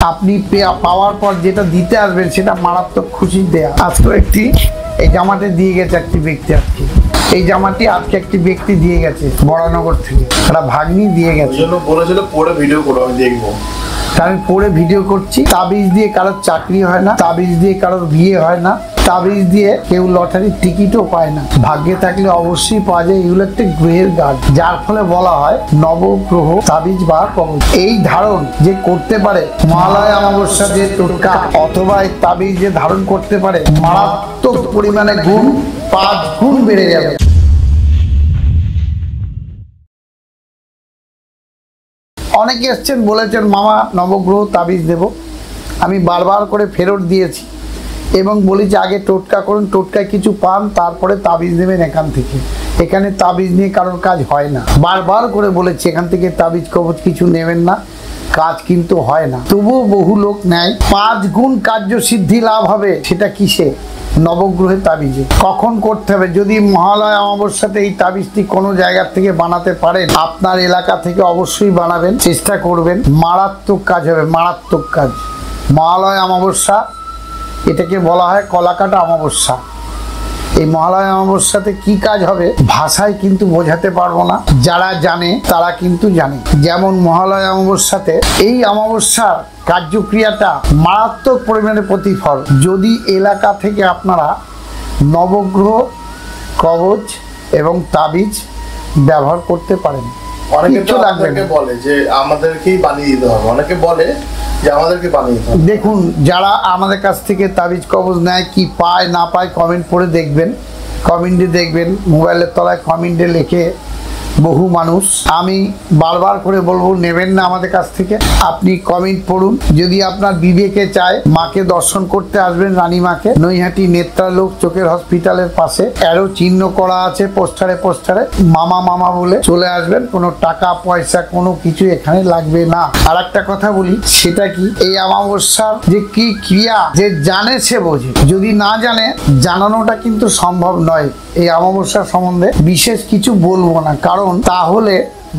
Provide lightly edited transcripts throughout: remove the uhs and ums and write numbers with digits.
আপনি পাওয়ার পর যেটা দিতে আসবেন সেটা মারাত্মক খুশি দেয়া। আজকে একটি এই জামাটি দিয়ে গেছে একটি ব্যক্তি, আজকে এই জামাটি আজকে একটি ব্যক্তি দিয়ে গেছে বরানগর থেকে, একটা ভাগ্নি দিয়ে গেছে। বলেছিল পরে ভিডিও করো, আমি দেখবো। আমি পরে ভিডিও করছি। তাবিজ দিয়ে কারোর চাকরি হয় না, তাবিজ দিয়ে কারোর বিয়ে হয় না, তাবিজ দিয়ে কেউ লটারির টিকিটও পায় না। ভাগ্যে থাকলে অবশ্যই পাওয়া যায়। এগুলো একটা গ্রহের গার্ড, যার ফলে বলা হয় নবগ্রহ তাবিজ বা কবচ। এই ধারণ যে করতে পারে, মহালয়া অমাবস্যা যে টোটকা অথবা এই তাবিজ যে ধারণ করতে পারে, মারাত্মক পরিমাণে গুণ 5 গুণ বেড়ে যাবে। অনেকে এসছেন বলেছেন মামা নবগ্রহ তাবিজ দেব। আমি বারবার করে ফেরত দিয়েছি এবং বলেছি আগে টোটকা করুন, টোটকায় কিছু পান তারপরে তাবিজ নেবেন এখান থেকে। এখানে তাবিজ নিয়ে কারোর কাজ হয় না, বারবার করে বলেছি এখান থেকে তাবিজ কবচ কিছু নেবেন না, কাজ কিন্তু হয় না। তবুও বহু লোক নেয়। 5 গুণ কার্যসিদ্ধি লাভ হবে। সেটা কিসে? নবগ্রহের তাবিজে। কখন করতে হবে? যদি মহালয়া অমাবস্যাতে এই তাবিজটি কোনো জায়গা থেকে বানাতে পারেন, আপনার এলাকা থেকে অবশ্যই বানাবেন, চেষ্টা করবেন। মারাত্মক কাজ হবে, মারাত্মক কাজ। মহালয়া অমাবস্যা, এটাকে বলা হয় কলাকাটা অমাবস্যা। এই মহালয়া অমাবস্যাতে কি কাজ হবে ভাষায় কিন্তু বোঝাতে পারবো না, যারা জানে তারা কিন্তু জানে। যেমন মহালয়া অমাবস্যাতে এই অমাবস্যার কার্যক্রিয়াটা মারাত্মক পরিমাণে প্রতিফল। যদি এলাকা থেকে আপনারা নবগ্রহ কবচ এবং তাবিজ ব্যবহার করতে পারেন, অনেকে তো আমাদেরকে বলে যে আমাদেরকেই বানিয়ে দিতে হবে, অনেকে বলে যে আমাদেরকে বানিয়ে দিতে হবে। দেখুন, যারা আমাদের কাছ থেকে তাবিজ কবজ নেয়, কি পায় না পায় কমেন্ট পড়ে দেখবেন, কমেন্টে দেখবেন, মোবাইলের তলায় কমেন্টে লেখে বহু মানুষ। আমি বারবার করে বলবো নেবেন না আমাদের কাছ থেকে। আপনি কমেন্ট পড়ুন। যদি আপনার বিবেকে চায় মাকে দর্শন করতে আসবেন, রানী মাকে, নৈহাটি নেত্রালোক চোখের হসপিটালের পাশে অ্যারো চিহ্ন করা আছে পোস্টারে পোস্টারে, মামা মামা বলে চলে আসবেন। কোনো টাকা পয়সা কোনো কিছু এখানে লাগবে না। আর একটা কথা বলি, সেটা কি, এই অমাবস্যার যে কি ক্রিয়া যে জানে সে বোঝে, যদি না জানে জানানোটা কিন্তু সম্ভব নয়। এই অমাবস্যার সম্বন্ধে বিশেষ কিছু বলবো না, কারণ তাহলে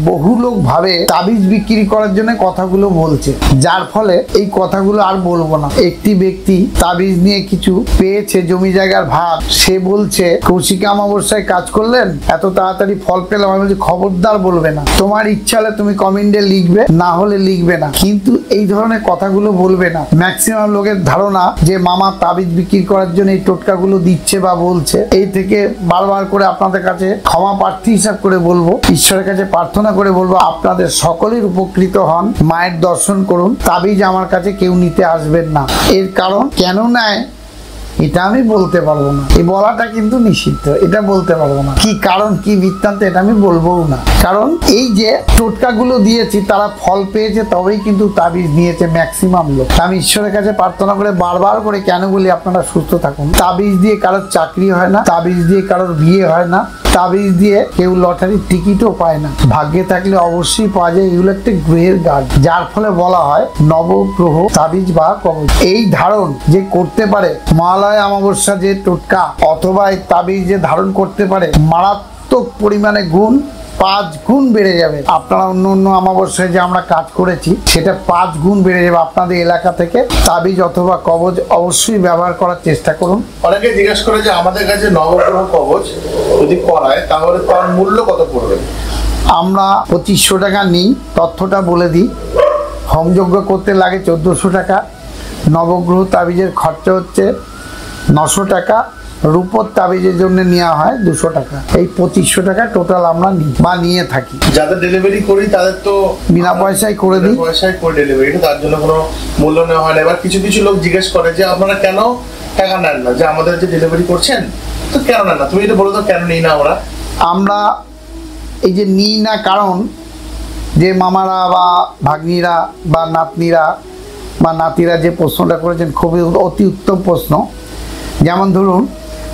বহু লোক ভাবে তাবিজ বিক্রি করার জন্য কথাগুলো বলছে, যার ফলে এই কথাগুলো আর বলবো না। একটি ব্যক্তি তাবিজ নিয়ে কিছু পেয়েছে, জমি জায়গার ভাগ, সে বলছে কৌশিক অমাবস্যায় কাজ করলেন, এত তাড়াতাড়ি ফল পেলাম। আমি বলছি খবরদার বলবে না, তোমার ইচ্ছা হলে তুমি কমেন্টে লিখবে, না হলে লিখবে না, কিন্তু এই ধরনের কথাগুলো বলবে না। ম্যাক্সিমাম লোকের ধারণা যে মামা তাবিজ বিক্রি করার জন্য এই টোটকাগুলো দিচ্ছে বা বলছে। এই থেকে বারবার করে আপনাদের কাছে ক্ষমা প্রার্থী হিসাব করে বলবো, ঈশ্বরের কাছে প্রার্থনা করে বলবো আপনাদের সকলের উপকৃত হন, মায়ের দর্শন করুন। তাবিজ আমার কাছে কেউ নিতে আসবেন না। এর কারণ কেন নেয় এটা আমি বলতে পারবো না, এই বলাটা কিন্তু নিষিদ্ধ, এটা বলতে পারবো না। কি কারণ কি বৃত্তান্ত এটা আমি বলবোও না, কারণ এই যে টোটকাগুলো দিয়েছি তারা ফল পেয়েছে, তবেই কিন্তু তাবিজ নিয়েছে ম্যাক্সিমাম লোক। আমি ঈশ্বরের কাছে প্রার্থনা করে বারবার করে কেন বলি আপনারা সুস্থ থাকুন। তাবিজ দিয়ে কারোর চাকরি হয় না, তাবিজ দিয়ে কারোর বিয়ে হয় না, তাবিজ দিয়ে কেউ লটারির টিকিটও পায় না। ভাগ্যে থাকলে অবশ্যই পাওয়া যায়। এগুলো একটা গ্রহের গার্ড, যার ফলে বলা হয় নবগ্রহ তাবিজ বা কবচ। এই ধারণ যে করতে পারে, মহালয়া অমাবস্যা যে টোটকা অথবা এই তাবিজ যে ধারণ করতে পারে, মারাত্মক পরিমাণে গুণ 5 গুণ বেড়ে যাবে। আপনারা অন্য অন্য অমাবস্যায় যে আমরা কাজ করেছি সেটা 5 গুণ বেড়ে যাবে। আপনাদের এলাকা থেকে তাবিজ অথবা কবচ অবশ্যই ব্যবহার করার চেষ্টা করুন। অনেকে জিজ্ঞেস করে যে আমাদের কাছে নবগ্রহ কবচ যদি করায় তাহলে তার মূল্য কত পড়বে? আমরা 2500 টাকা নিই, তথ্যটা বলে দিই। হোমযজ্ঞ করতে লাগে 1400 টাকা, নবগ্রহ তাবিজের খরচা হচ্ছে 900 টাকা, রূপোর তাবিজের জন্য নেওয়া হয় 200 টাকা। এই 2500 টাকা টোটাল আমরা নিই বা নিয়ে থাকি। যাদের ডেলিভারি করি তাদের তো বিনা পয়সায় করে দিই, পয়সায় করে ডেলিভারি, তার জন্য কোনো মূল্য নেওয়া হয় না। এবার কিছু কিছু লোক জিজ্ঞেস করে যে আপনারা কেন টাকা নেন না, যে আমাদের যে ডেলিভারি করছেন তো কেন নেন না? তুমি এটা বলো তো কেন নিই না আমরা? আমরা এই যে নিই না, কারণ যে মামারা বা ভাগ্নিরা বা নাতনিরা বা নাতিরা যে প্রশ্নটা করেছেন খুবই অতি উত্তম প্রশ্ন। যেমন ধরুন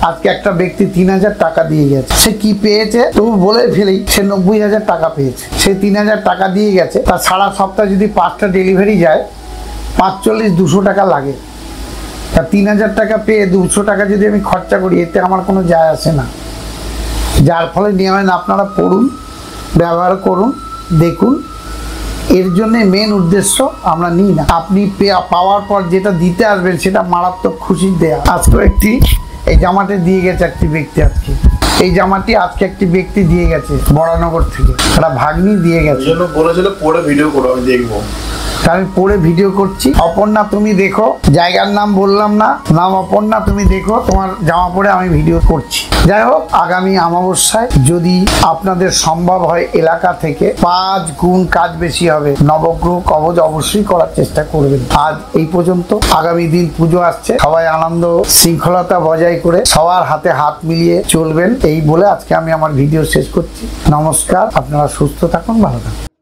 আজকে একটা ব্যক্তি 3000 টাকা দিয়ে গেছে, সে কি পেয়েছে তবু বলে ফেলেই, সে 90,000 টাকা পেয়েছে। সে 3000 টাকা দিয়ে গেছে, তার সারা সপ্তাহ যদি 5টা ডেলিভারি যায় 45-200 টাকা লাগে। তা 3000 টাকা পেয়ে 200 টাকা যদি আমি খরচা করি, এতে আমার কোনো যায় আসে না। যার ফলে নিয়ম আপনারা পড়ুন, ব্যবহার করুন, দেখুন, এর জন্য মেন উদ্দেশ্য আমরা নিই না। আপনি পাওয়ার পর যেটা দিতে আসবেন সেটা মারাত্মক খুশি দেয়া। আজকে একটি এই জামাটি দিয়ে গেছে একটি ব্যক্তি, আজকে এই জামাটি আজকে একটি ব্যক্তি দিয়ে গেছে বরানগর থেকে, একটা ভাগ্নি দিয়ে গেছে। জন্য বলেছিল পরে ভিডিও করো, আমি দেখবো। আমি পরে ভিডিও করছি। অপর্ণা তুমি দেখো, জায়গার নাম বললাম না, নাম অপর্ণা, তুমি দেখো, তোমার জামা পরে আমি ভিডিও করছি। যাই হোক, আগামী অমাবস্যায় যদি আপনাদের সম্ভব হয় এলাকা থেকে 5 গুণ কাজ বেশি হবে, নবগ্রহ কবচ অবশ্যই করার চেষ্টা করবেন। আজ এই পর্যন্ত। আগামী দিন পুজো আসছে, সবাই আনন্দ শৃঙ্খলতা বজায় করে সবার হাতে হাত মিলিয়ে চলবেন, এই বলে আজকে আমি আমার ভিডিও শেষ করছি। নমস্কার, আপনারা সুস্থ থাকুন, ভালো থাকুন।